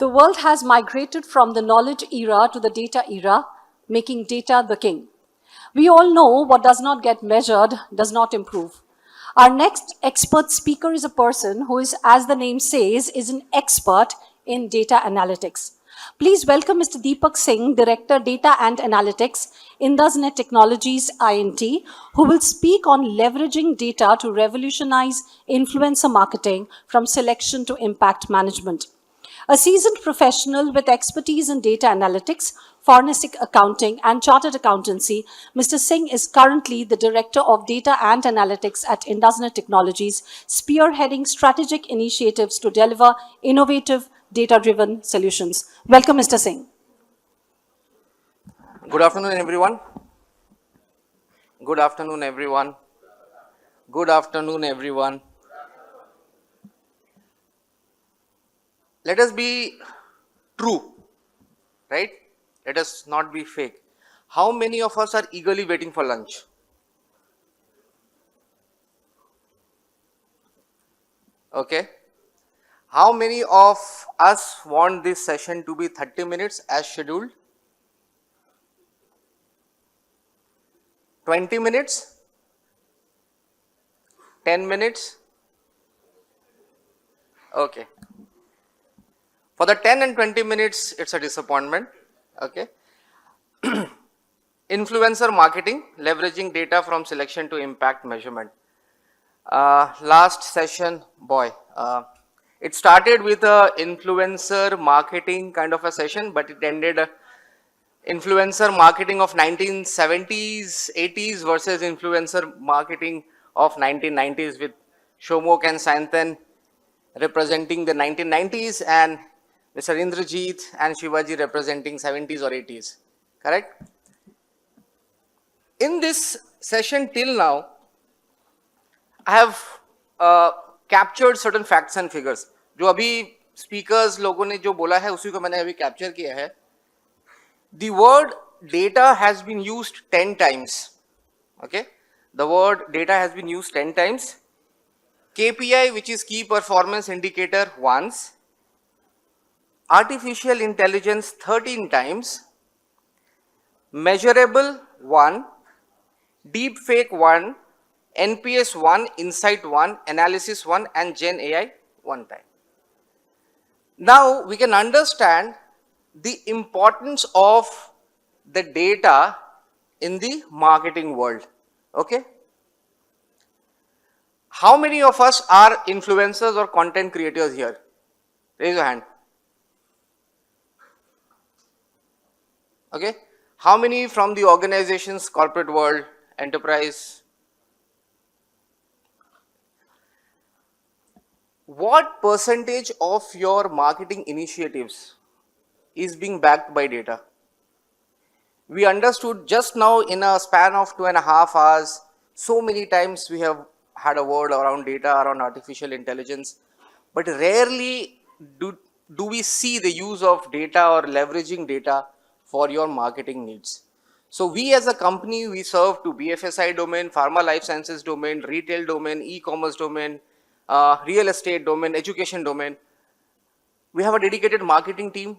The world has migrated from the knowledge era to the data era, making data the king. We all know what does not get measured does not improve. Our next expert speaker is a person who is, as the name says, is an expert in data analytics. Please welcome Mr. Deepak Singh, Director Data and Analytics, Indus Technologies INT, who will speak on leveraging data to revolutionize influencer marketing from selection to impact management. A seasoned professional with expertise in data analytics, forensic accounting, and chartered accountancy, Mr. Singh is currently the Director of Data and Analytics at Indus Technologies, spearheading strategic initiatives to deliver innovative, data-driven solutions. Welcome, Mr. Singh. Good afternoon, everyone. Good afternoon, everyone. Good afternoon, everyone. Let us be true, right? Let us not be fake. How many of us are eagerly waiting for lunch? Okay. How many of us want this session to be 30 minutes as scheduled? 20 minutes? 10 minutes? Okay. For the 10 and 20 minutes, it's a disappointment. Okay. Influencer marketing, leveraging data from selection to impact measurement. Last session, boy, it started with a influencer marketing kind of a session, but it ended influencer marketing of 1970s, 80s versus influencer marketing of 1990s with Shomok and Santhan representing the 1990s and Mr. Indrajit and Shivaji representing 70s or 80s, correct? In this session till now, I have captured certain facts and figures. जो अभी speakers लोगों ने जो बोला है उसी को मैंने अभी capture किया है. The word data has been used 10 times. Okay, the word data has been used 10 times. KPI, which is key performance indicator, once. Artificial intelligence 13 times. Measurable 1. Deep fake 1. NPS 1. Insight 1. Analysis 1. And Gen AI 1 time. Now we can understand the importance of the data in the marketing world. Okay. How many of us are influencers or content creators here? Raise your hand. Okay. How many from the organizations, corporate world, enterprise? What percentage of your marketing initiatives is being backed by data? We understood just now in a span of 2.5 hours, so many times we have had a word around data, around artificial intelligence, but rarely do we see the use of data or leveraging data for your marketing needs. So we as a company, we serve to BFSI domain, pharma life sciences domain, retail domain, e-commerce domain, real estate domain, education domain. We have a dedicated marketing team,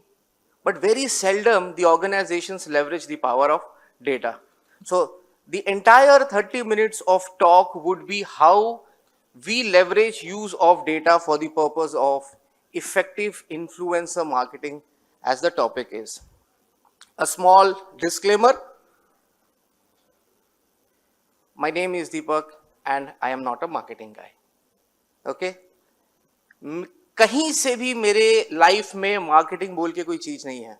but very seldom the organizations leverage the power of data. So the entire 30 minutes of talk would be how we leverage use of data for the purpose of effective influencer marketing, as the topic is. A small disclaimer. My name is Deepak and I am not a marketing guy. Okay? कहीं से भी मेरे life में marketing बोल के कोई चीज नहीं है.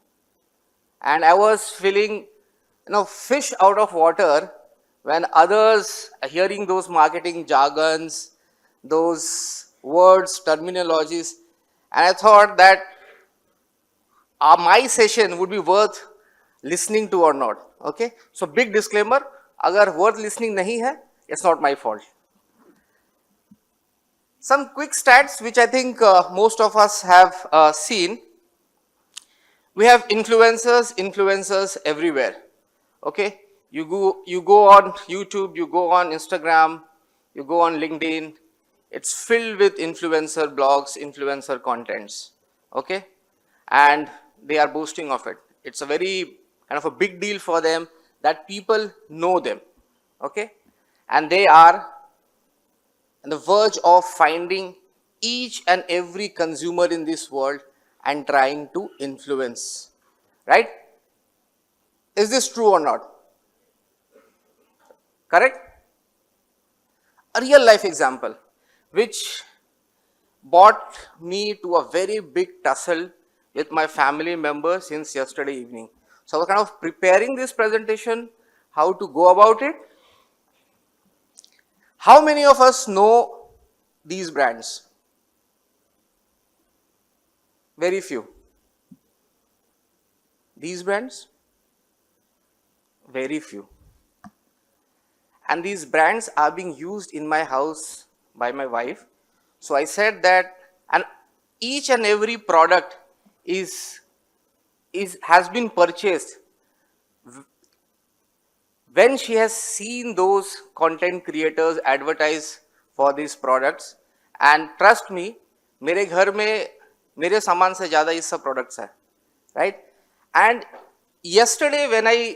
And I was feeling, fish out of water when others are hearing those marketing jargons, those words, terminologies, and I thought that my session would be worth listening to or not. Okay, so big disclaimer, अगर worth listening नहीं है, it's not my fault. Some quick stats which I think most of us have seen. We have influencers everywhere. Okay, you go on YouTube, you go on Instagram, you go on LinkedIn. It's filled with influencer blogs, influencer contents. Okay, and they are boasting of it. It's a very kind of a big deal for them that people know them, okay? And they are on the verge of finding each and every consumer in this world and trying to influence, right? Is this true or not? Correct? A real life example which brought me to a very big tussle with my family members since yesterday evening. So I was kind of preparing this presentation, how to go about it. How many of us know these brands? Very few. These brands? Very few. And these brands are being used in my house by my wife. So I said that, and each and every product has been purchased when she has seen those content creators advertise for these products. And trust me, मेरे घर में मेरे सामान से ज़्यादा ये सब products हैं, right? And yesterday when I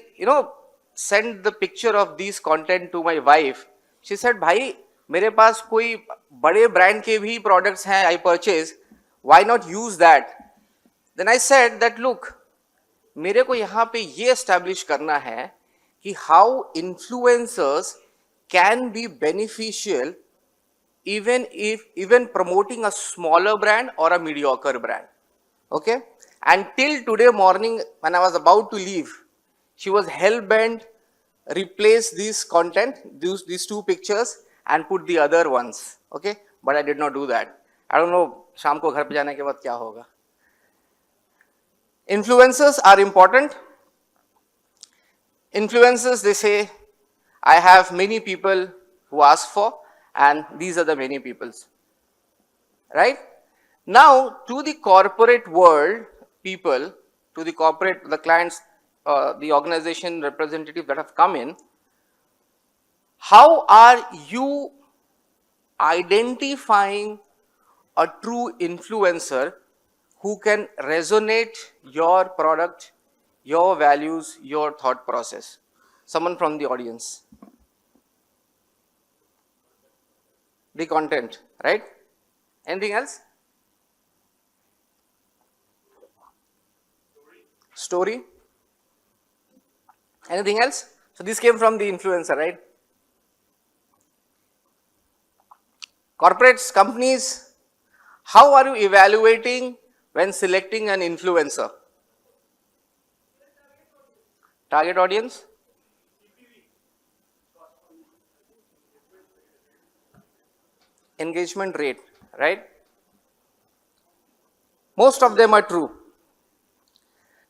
sent the picture of these content to my wife, she said, भाई मेरे पास कोई बड़े brand के भी products हैं I purchase, why not use that? Then I said that look, मेरे को यहाँ पे ये establish करना है कि how influencers can be beneficial even promoting a smaller brand or a mediocre brand. Okay? And till today morning when I was about to leave, she was hell-bent, replace this content, these two pictures and put the other ones. Okay? But I did not do that. I don't know, शाम को घर पे जाने के बाद क्या होगा. Influencers are important. Influencers, they say, I have many people who ask for, and these are the many peoples. Right? Now, to the corporate world, people, to the corporate, the clients, the organization representative that have come in, how are you identifying a true influencer who can resonate your product, your values, your thought process? Someone from the audience. The content, right? Anything else? Story? Anything else? So this came from the influencer, right? Corporates, companies, how are you evaluating when selecting an influencer? Target audience? Engagement rate, right? Most of them are true.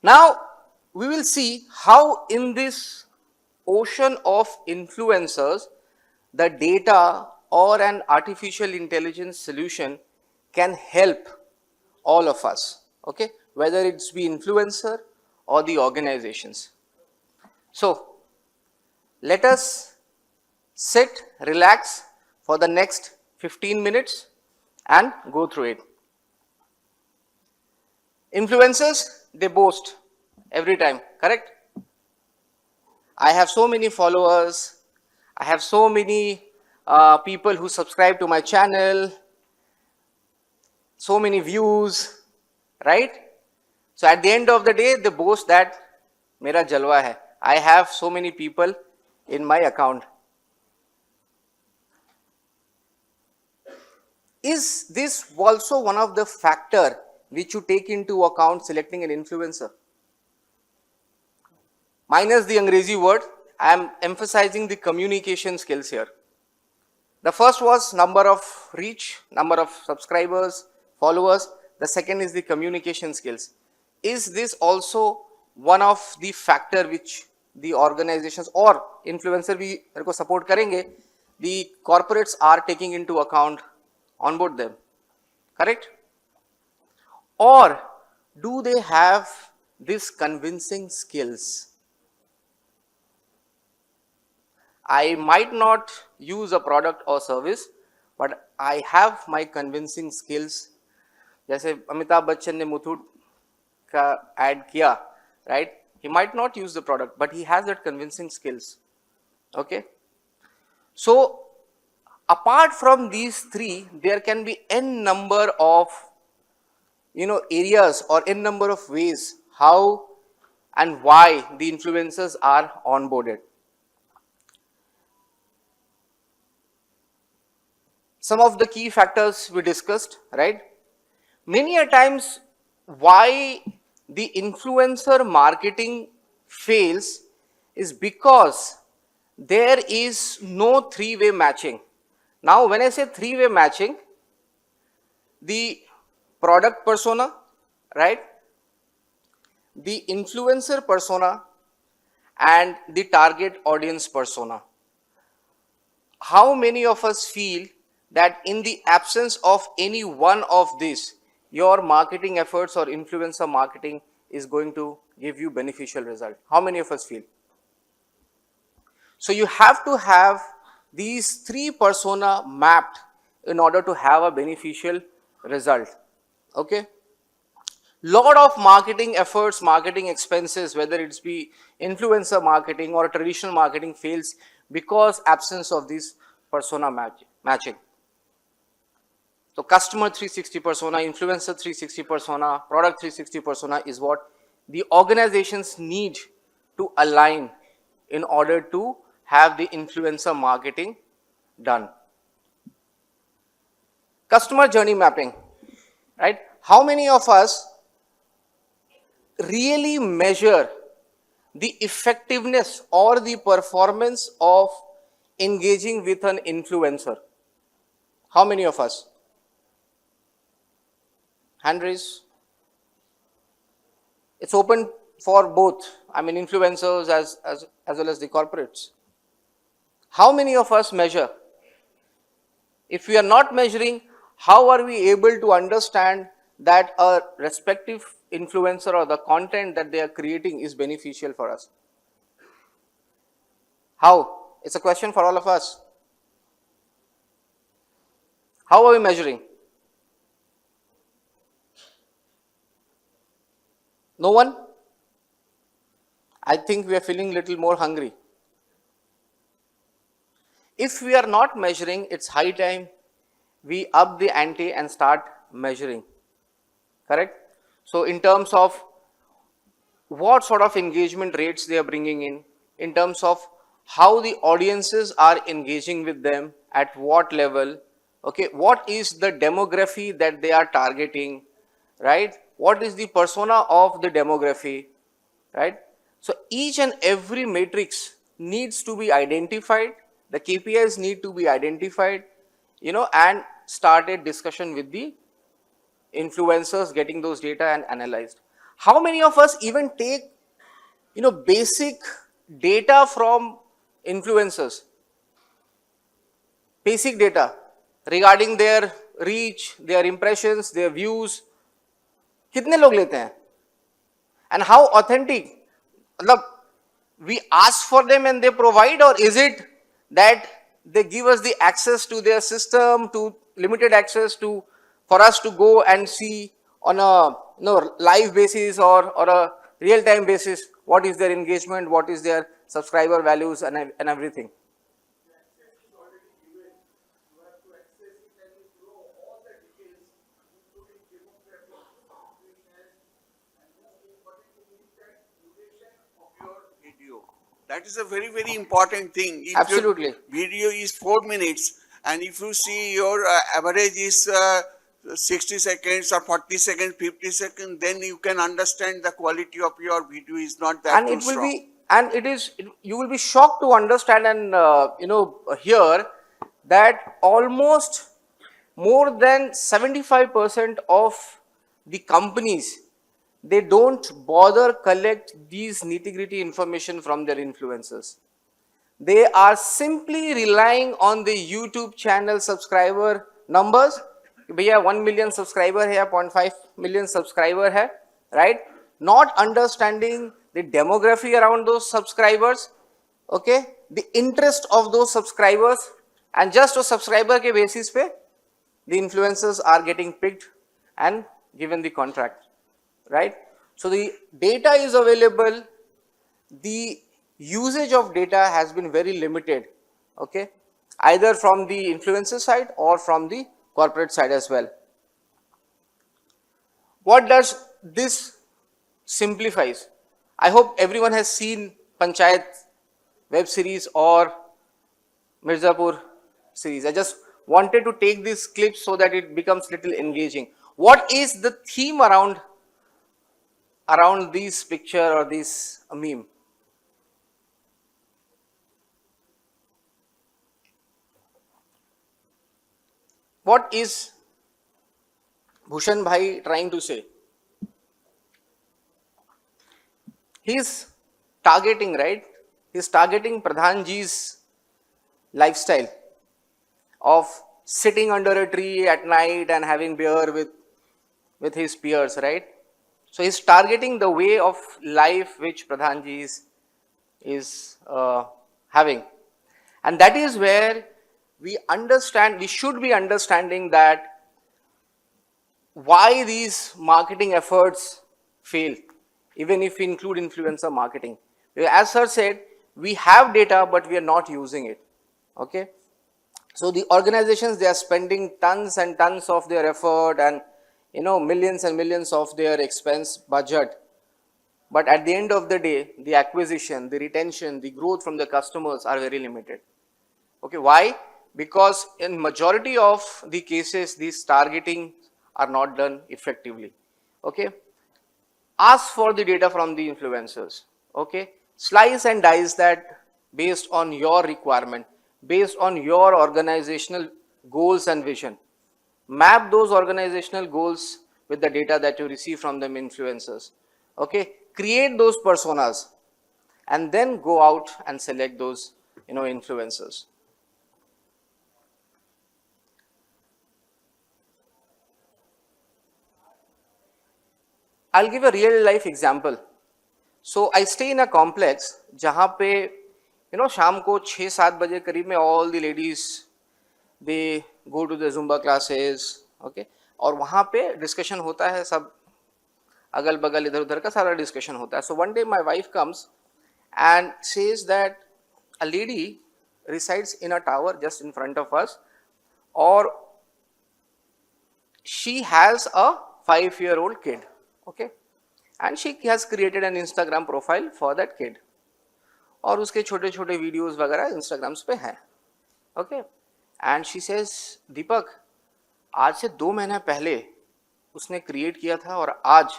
Now, we will see how in this ocean of influencers, the data or an artificial intelligence solution can help all of us, okay? Whether it's be influencer or the organizations. So, let us sit, relax for the next 15 minutes and go through it. Influencers, they boast every time, correct? I have so many followers, I have so many people who subscribe to my channel, so many views, right? So at the end of the day, they boast that mera jalwa hai. I have so many people in my account. Is this also one of the factor which you take into account selecting an influencer? Minus the Angrezi word, I am emphasizing the communication skills here. The first was number of reach, number of subscribers, followers. The second is the communication skills. Is this also one of the factor which the organizations or influencer भी मेरे को support करेंगे, the corporates are taking into account on board them, correct? Or do they have this convincing skills? I might not use a product or service, but I have my convincing skills. जैसे अमिताभ बच्चन ने मुथूट का ad किया, right? He might not use the product, but he has that convincing skills. Okay. So apart from these three, there can be n number of areas or n number of ways how and why the influencers are onboarded. Some of the key factors we discussed, right? Many a times why the influencer marketing fails is because there is no three-way matching. Now when I say three-way matching, the product persona, right, the influencer persona and the target audience persona. How many of us feel that in the absence of any one of these, your marketing efforts or influencer marketing is going to give you beneficial result? How many of us feel? So you have to have these three persona mapped in order to have a beneficial result. Okay. Lot of marketing efforts, marketing expenses, whether it's be influencer marketing or traditional marketing, fails because absence of this persona matching. So customer 360 persona, influencer 360 persona, product 360 persona is what the organizations need to align in order to have the influencer marketing done. Customer journey mapping, right? How many of us really measure the effectiveness or the performance of engaging with an influencer? How many of us? Hand raise. It's open for both, I mean influencers as well as the corporates. How many of us measure? If we are not measuring, how are we able to understand that a respective influencer or the content that they are creating is beneficial for us? How? It's a question for all of us. How are we measuring? No one? I think we are feeling a little more hungry. If we are not measuring, it's high time we up the ante and start measuring. Correct? So in terms of what sort of engagement rates they are bringing in terms of how the audiences are engaging with them, at what level, okay, what is the demography that they are targeting, right? What is the persona of the demography, right? So each and every matrix needs to be identified, the KPIs need to be identified, and start a discussion with the influencers, getting those data and analyzed. How many of us even take, basic data from influencers? Basic data regarding their reach, their impressions, their views. कितने लोग लेते हैं? And how authentic? मतलब we ask for them and they provide, or is it that they give us the access to their system, to limited access to for us to go and see on a live basis or a real time basis what is their engagement, what is their subscriber values and everything. That is a very, very important thing. If Absolutely. Your video is 4 minutes, and if you see your average is 60 seconds or 40 seconds, 50 seconds, then you can understand the quality of your video is not that And too it will strong. be, and it is, you will be shocked to understand and hear that almost more than 75% of the companies, they don't bother collect these nitty-gritty information from their influencers. They are simply relying on the YouTube channel subscriber numbers. भैया 1 million subscriber है, 0.5 million subscriber है, right? Not understanding the demography around those subscribers, okay? The interest of those subscribers, and just a subscriber के basis पे the influencers are getting picked and given the contract, right? So the data is available, the usage of data has been very limited, okay, either from the influencer side or from the corporate side as well. What does this simplifies? I hope everyone has seen Panchayat web series or Mirzapur series. I just wanted to take this clip so that it becomes little engaging. What is the theme around this picture or this meme? What is Bhushan Bhai trying to say? He's targeting, right? He's targeting Pradhan ji's lifestyle of sitting under a tree at night and having beer with his peers, right? So he's targeting the way of life which Pradhan ji is having. And that is where we should be understanding that why these marketing efforts fail, even if we include influencer marketing. As sir said, we have data, but we are not using it, okay? So the organizations, they are spending tons and tons of their effort and, you know, millions and millions of their expense budget. But at the end of the day, the acquisition, the retention, the growth from the customers are very limited. Okay, why? Because in majority of the cases, these targeting are not done effectively. Okay, ask for the data from the influencers. Okay, slice and dice that based on your requirement, based on your organizational goals and vision. Map those organizational goals with the data that you receive from them influencers. Okay, create those personas and then go out and select those, you know, influencers. I'll give a real life example. So I stay in a complex जहाँ पे, you know, शाम को 6-7 बजे करीब में all the ladies they go to the Zumba classes, okay, और वहाँ पे discussion होता है, सब अगल बगल इधर उधर का सारा discussion होता है. So one day my wife comes and says that a lady resides in a tower just in front of us, or she has a 5-year-old kid, okay, and she has created an Instagram profile for that kid, और उसके छोटे छोटे videos वगैरह Instagrams पे हैं, okay, and she says, दीपक, आज से 2 महीने पहले उसने क्रिएट किया था और आज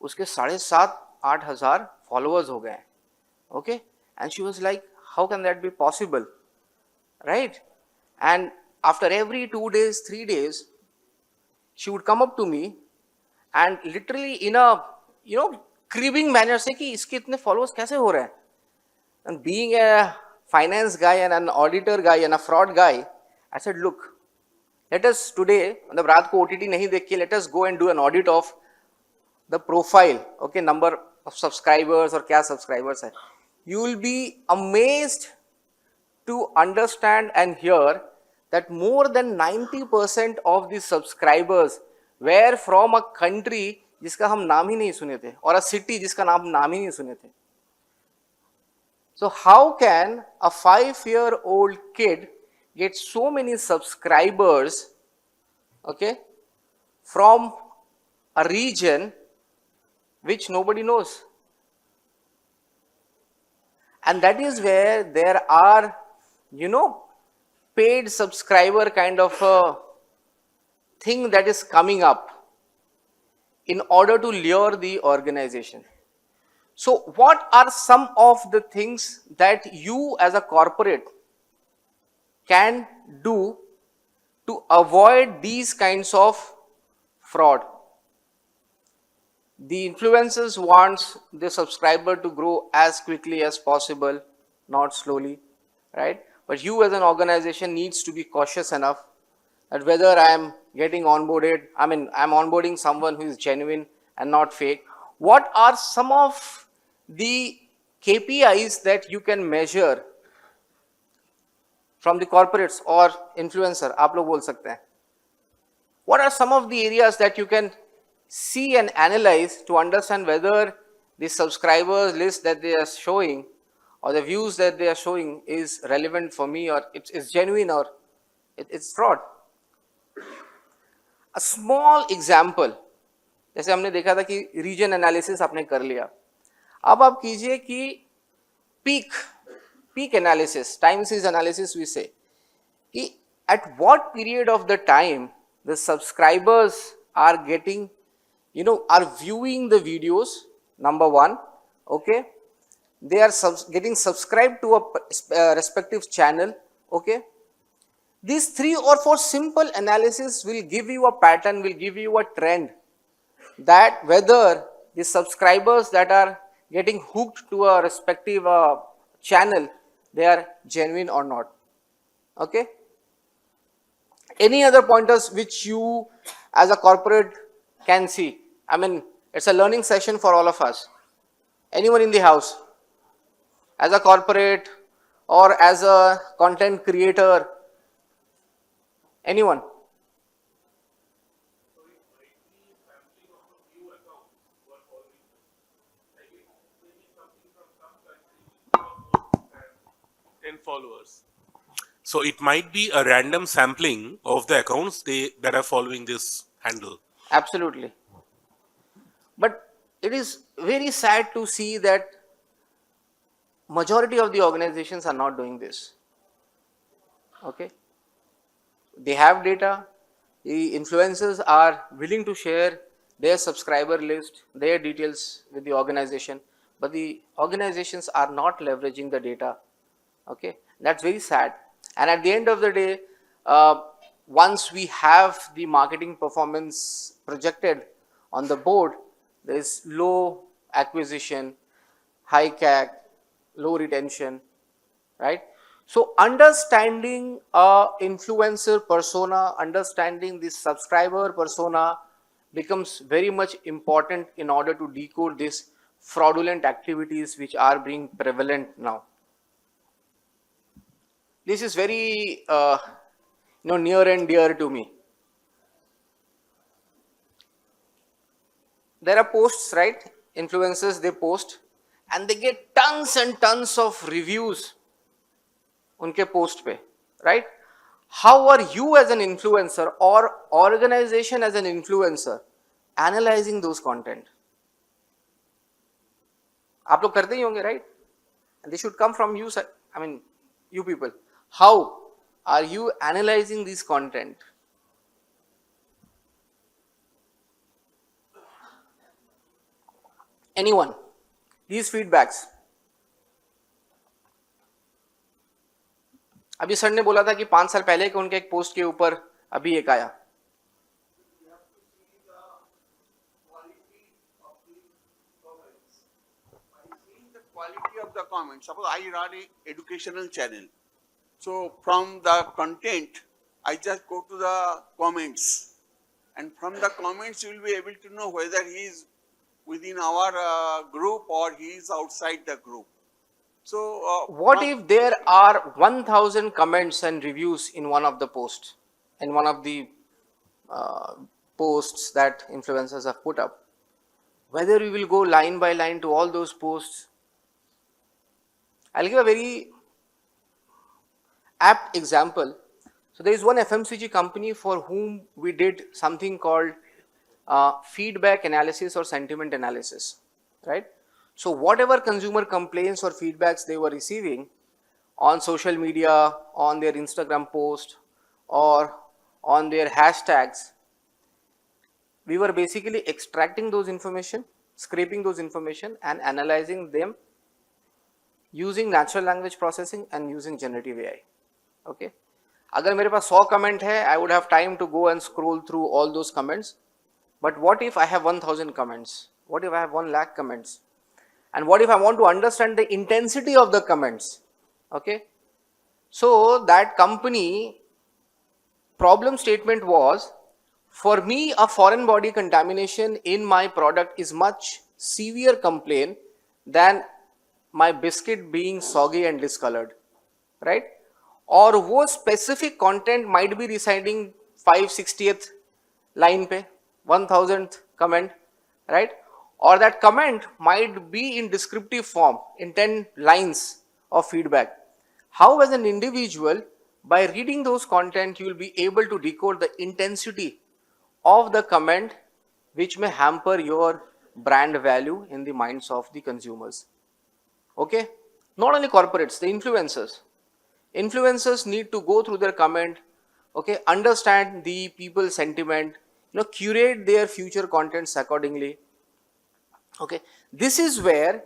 उसके 7,500-8 हज़ार फॉलोअर्स हो गए हैं, okay, and she was like, how can that be possible, right? And after every 2 days, 3 days, she would come up to me and literally in a, you know, cribbing manner say कि इसके इतने followers कैसे हो रहे हैं? And being a finance guy and an auditor guy and a fraud guy, I said, look, let us today, मतलब रात को OTT नहीं देख के, let us go and do an audit of the profile, okay, number of subscribers और क्या subscribers है. You will be amazed to understand and hear that more than 90% of the subscribers were from a country जिसका हम नाम ही नहीं सुने थे, और a city जिसका नाम ही नहीं सुने थे. So how can a 5-year-old kid get so many subscribers, okay, from a region which nobody knows? And that is where there are, you know, paid subscriber kind of a thing that is coming up in order to lure the organization. So what are some of the things that you as a corporate can do to avoid these kinds of fraud? The influencers wants the subscriber to grow as quickly as possible, not slowly, right? But you as an organization needs to be cautious enough that whether I am getting onboarded, I'm onboarding someone who is genuine and not fake. What are some of the KPIs that you can measure from the corporates or influencer? आप लोग बोल सकते हैं. What are some of the areas that you can see and analyze to understand whether the subscribers list that they are showing or the views that they are showing is relevant for me, or it's genuine, or it's fraud. A small example, जैसे हमने देखा था कि reason analysis आपने कर लिया, अब आप कीजिए कि peak analysis, time series analysis we say, at what period of the time the subscribers are getting, are viewing the videos, number one, okay, they are getting subscribed to a respective channel, okay. These 3 or 4 simple analysis will give you a pattern, will give you a trend, that whether the subscribers that are getting hooked to a respective channel, they are genuine or not, okay. Any other pointers which you as a corporate can see? I mean, it's a learning session for all of us. Anyone in the house, as a corporate or as a content creator, anyone? Followers. So it might be a random sampling of the accounts that are following this handle. Absolutely. But it is very sad to see that majority of the organizations are not doing this. Okay. They have data. The influencers are willing to share their subscriber list, their details with the organization, but the organizations are not leveraging the data. Okay, that's very sad. And at the end of the day, once we have the marketing performance projected on the board, there is low acquisition, high CAC, low retention, right? So understanding influencer persona, understanding the subscriber persona becomes very much important in order to decode these fraudulent activities which are being prevalent now. This is very near and dear to me. There are posts, right? Influencers, they post and they get tons and tons of reviews unke post pe, right? How are you as an influencer or organization as an influencer analyzing those content? आप लोग करते ही होंगे, right? And they should come from you, I mean, you people. How are you analyzing this content? Anyone? These feedbacks. अभी sir ने बोला था कि 5 साल पहले के उनके एक पोस्ट के ऊपर अभी एक आया. Quality of the comments. Suppose I run an educational channel. So from the content, I just go to the comments. And from the comments, you will be able to know whether he is within our group or he is outside the group. So what if there are 1000 comments and reviews in one of the posts, in one of the posts that influencers have put up? Whether we will go line by line to all those posts. I'll give a very apt example. So there is one FMCG company for whom we did something called feedback analysis or sentiment analysis, right? So whatever consumer complaints or feedbacks they were receiving on social media, on their Instagram post or on their hashtags, we were basically extracting those information, scraping those information and analyzing them using natural language processing and using generative AI. Okay. अगर मेरे पास 100 comment है, I would have time to go and scroll through all those comments. But what if I have 1000 comments? What if I have 1 lakh comments? And what if I want to understand the intensity of the comments? Okay. So that company problem statement was, for me a foreign body contamination in my product is much severe complaint than my biscuit being soggy and discolored, right? और वो specific content might be residing 560th line पे, 1000th comment, right? Or that comment might be in descriptive form in 10 lines of feedback. How as an individual, by reading those content, you will be able to decode the intensity of the comment which may hamper your brand value in the minds of the consumers. Okay? Not only corporates, the influencers. Influencers need to go through their comment, okay, understand the people's sentiment, curate their future contents accordingly. Okay, this is where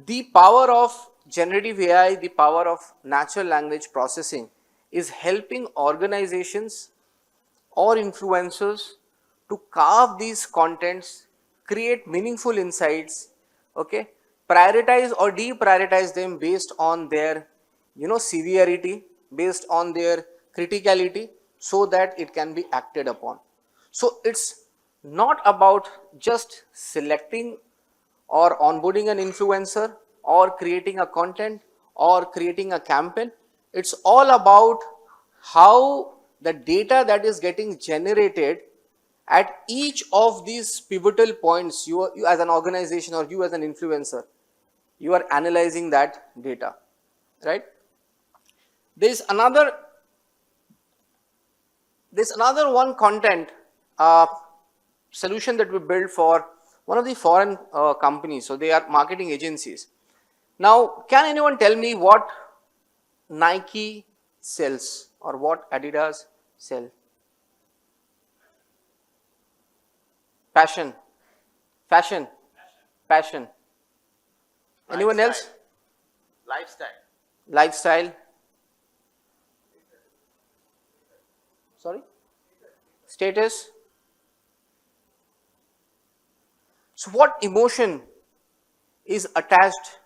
the power of generative AI, the power of natural language processing is helping organizations or influencers to carve these contents, create meaningful insights, okay, prioritize or deprioritize them based on their, severity, based on their criticality, so that it can be acted upon. So it's not about just selecting or onboarding an influencer or creating a content or creating a campaign. It's all about how the data that is getting generated at each of these pivotal points, you as an organization or you as an influencer, you are analyzing that data, right? There's another one content solution that we built for one of the foreign companies. So they are marketing agencies. Now, can anyone tell me what Nike sells or what Adidas sell? Passion. Anyone else? Lifestyle. Sorry? Status. So what emotion is attached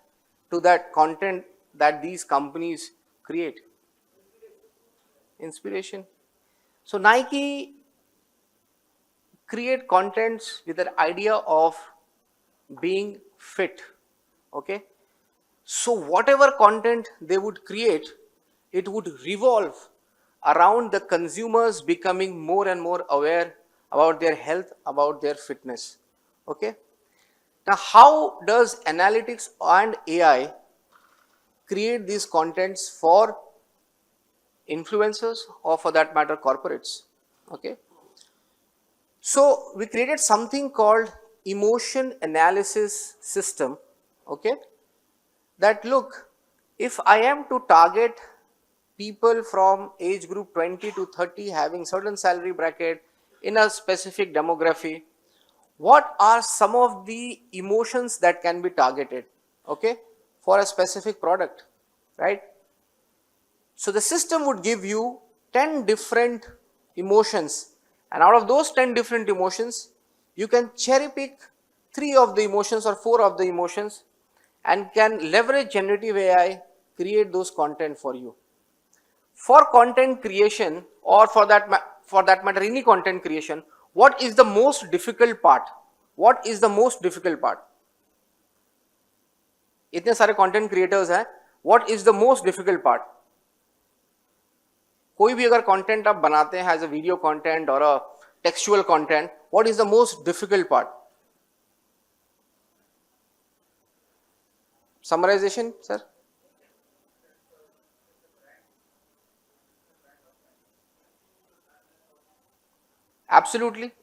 to that content that these companies create? Inspiration. So Nike create contents with the idea of being fit, okay? So whatever content they would create, it would revolve around the consumers becoming more and more aware about their health, about their fitness, okay? Now, how does analytics and AI create these contents for influencers or for that matter corporates, okay? So we created something called emotion analysis system, okay? That look, if I am to target people from age group 20 to 30 having certain salary bracket in a specific demography, what are some of the emotions that can be targeted, okay, for a specific product, right? So the system would give you 10 different emotions, and out of those 10 different emotions, you can cherry pick 3 of the emotions or 4 of the emotions and can leverage generative AI, create those content for you. For content creation, or for that matter any content creation, what is the most difficult part? What is the most difficult part? इतने सारे content creators हैं, what is the most difficult part? कोई भी अगर content आप बनाते हैं as a video content or a textual content, what is the most difficult part? Summarization, sir? Absolutely.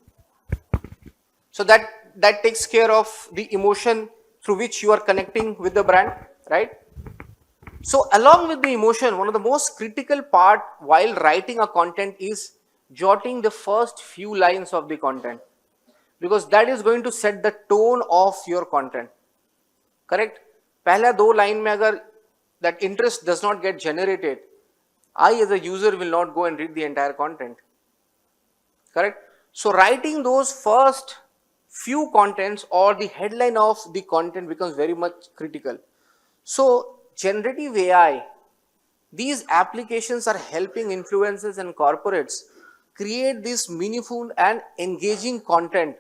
So that takes care of the emotion through which you are connecting with the brand, right? So along with the emotion, one of the most critical part while writing a content is jotting the first few lines of the content, because that is going to set the tone of your content, correct? पहला 2 line में अगर that interest does not get generated, I as a user will not go and read the entire content, correct? So writing those first few contents or the headline of the content becomes very much critical. So generative AI, these applications are helping influencers and corporates create this meaningful and engaging content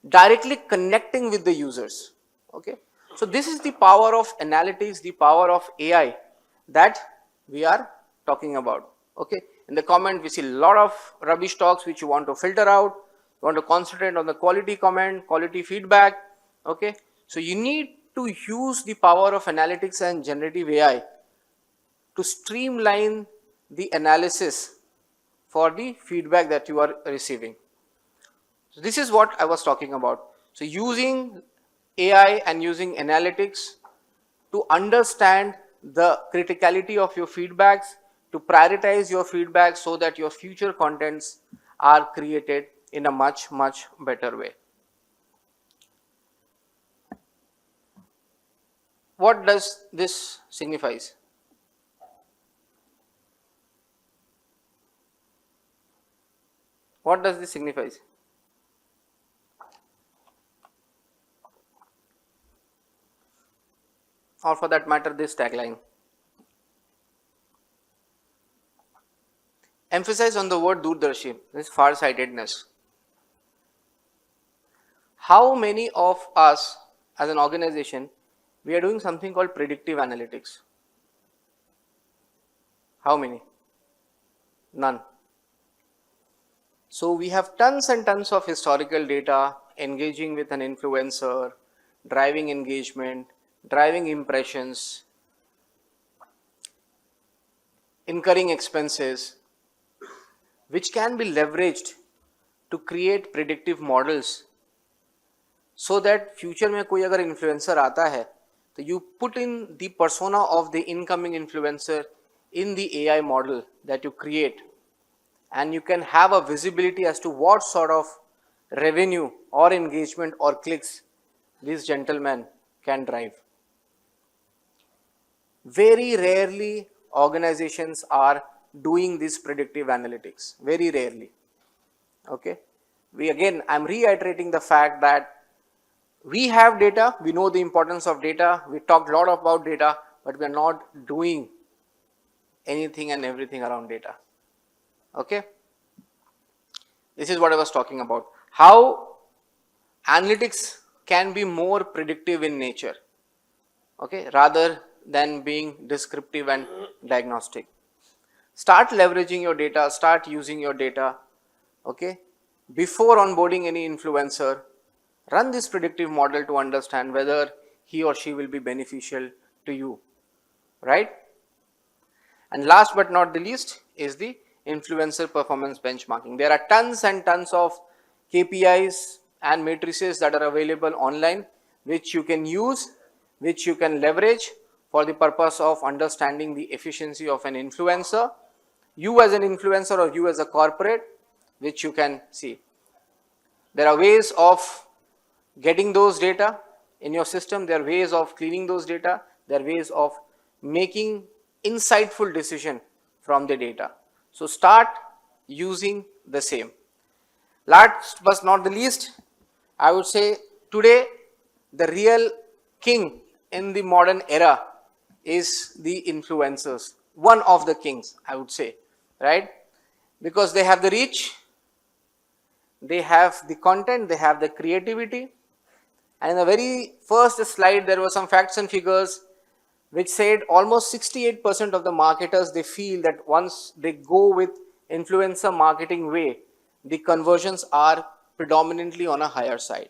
directly connecting with the users, okay? So this is the power of analytics, the power of AI that we are talking about, okay? In the comment we see a lot of rubbish talks which you want to filter out. You want to concentrate on the quality comment, quality feedback. Okay. So you need to use the power of analytics and generative AI to streamline the analysis for the feedback that you are receiving. So this is what I was talking about. So using AI and using analytics to understand the criticality of your feedbacks, to prioritize your feedback so that your future contents are created in a much, much better way. What does this signifies? What does this signifies? Or for that matter, this tagline. Emphasize on the word Doordarshi, this far-sightedness. How many of us as an organization, we are doing something called predictive analytics? How many? None. So we have tons and tons of historical data, engaging with an influencer, driving engagement, driving impressions, incurring expenses, which can be leveraged to create predictive models so that future में कोई अगर influencer आता है तो you put in the persona of the incoming influencer in the AI model that you create, and you can have a visibility as to what sort of revenue or engagement or clicks this gentleman can drive. Very rarely organizations are doing this predictive analytics, very rarely. Okay. I'm reiterating the fact that we have data, we know the importance of data, we talked a lot about data, but we are not doing anything and everything around data. Okay. This is what I was talking about. How analytics can be more predictive in nature, okay, rather than being descriptive and diagnostic. Start leveraging your data, start using your data, okay. Before onboarding any influencer, run this predictive model to understand whether he or she will be beneficial to you, right? And last but not the least is the influencer performance benchmarking. There are tons and tons of KPIs and matrices that are available online, which you can use, which you can leverage for the purpose of understanding the efficiency of an influencer, you as an influencer or you as a corporate, which you can see. There are ways of getting those data in your system, there are ways of cleaning those data, there are ways of making insightful decision from the data. So start using the same. Last but not the least, I would say today the real king in the modern era is the influencers. One of the kings, I would say, right? Because they have the reach, they have the content, they have the creativity. And in the very first slide, there were some facts and figures which said almost 68% of the marketers, they feel that once they go with influencer marketing way, the conversions are predominantly on a higher side.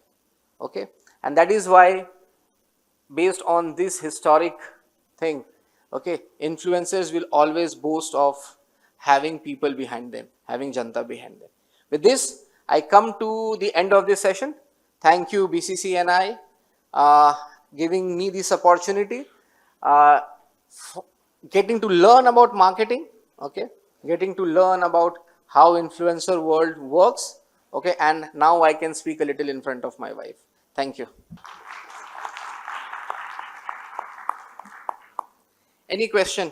Okay. And that is why, based on this historic thing, okay, influencers will always boast of having people behind them, having janta behind them. With this, I come to the end of this session. Thank you, BCCNI, giving me this opportunity, getting to learn about marketing, okay, getting to learn about how influencer world works, okay, and now I can speak a little in front of my wife. Thank you. Any question?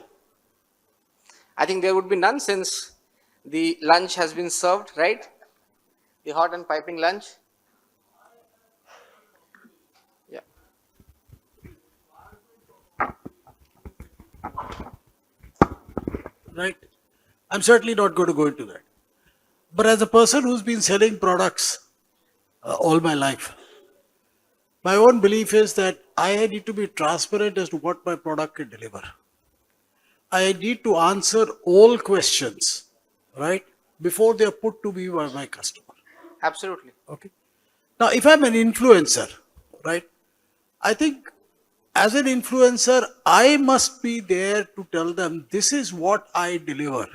I think there would be none since the lunch has been served, right? The hot and piping lunch. Yeah. Right? I'm certainly not going to go into that. But as a person who's been selling products all my life, my own belief is that I need to be transparent as to what my product can deliver. I need to answer all questions, right, before they are put to me by my customer. Absolutely. Okay. Now, if I'm an influencer, right, I think as an influencer, I must be there to tell them this is what I deliver,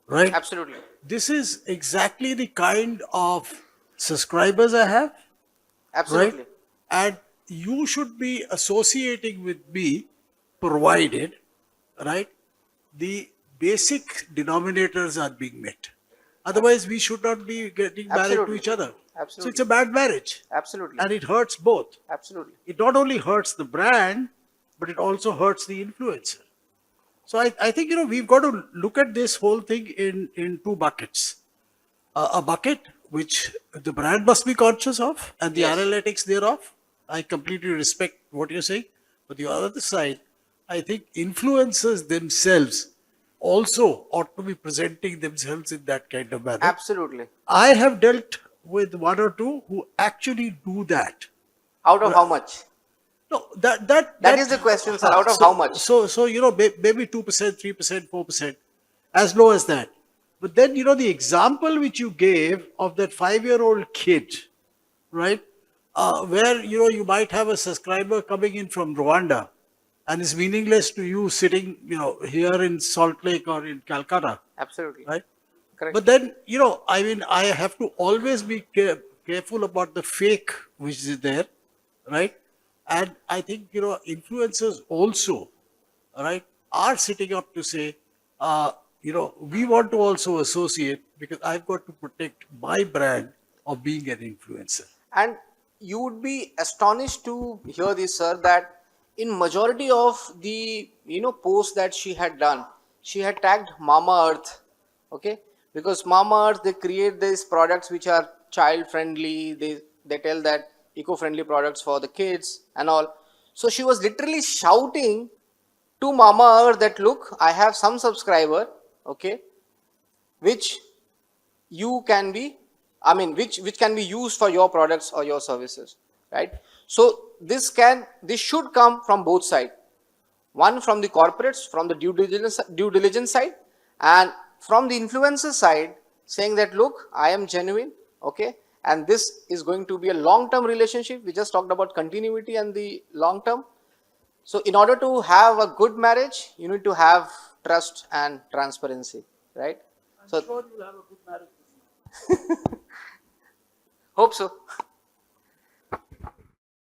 right? Absolutely. This is exactly the kind of subscribers I have, right? Absolutely. And you should be associating with me provided, right, the basic denominators are being met. Otherwise, we should not be getting married to Absolutely. each other. So Absolutely. it's a bad marriage. Absolutely. And it hurts both. Absolutely. It not only hurts the brand, but it also hurts the influencer. So I think, we've got to look at this whole thing in two buckets. A bucket which the brand must be conscious of and the Yes. analytics thereof. I completely respect what you're saying. But the other side, I think influencers themselves also ought to be presenting themselves in that kind of manner. Absolutely. I have dealt with one or two who actually do that. Out of how much? No, that That is the question, sir. Out of so, how much? So maybe 2%, 3%, 4%, as low as that. But then the example which you gave of that 5-year-old kid, right? Where you might have a subscriber coming in from Rwanda, and it's meaningless to you sitting here in Salt Lake or in Calcutta, Absolutely. right? Correct. But then, I have to always be careful about the fake which is there, right? And I think, influencers also, right, are sitting up to say, we want to also associate because I've got to protect my brand of being an influencer. And you would be astonished to hear this, sir, that in majority of the posts that she had done, she had tagged Mama Earth. Okay, because Mama Earth, they create these products which are child friendly. They tell that eco-friendly products for the kids and all. So she was literally shouting to Mama Earth that, look, I have some subscriber, okay, which you can be, which can be used for your products or your services, right? So this should come from both sides. One from the corporates, from the due diligence side, and from the influencer side, saying that, look, I am genuine, okay, and this is going to be a long-term relationship. We just talked about continuity and the long-term. So in order to have a good marriage, you need to have trust and transparency, right? I'm sure you'll have a good marriage. Hope so.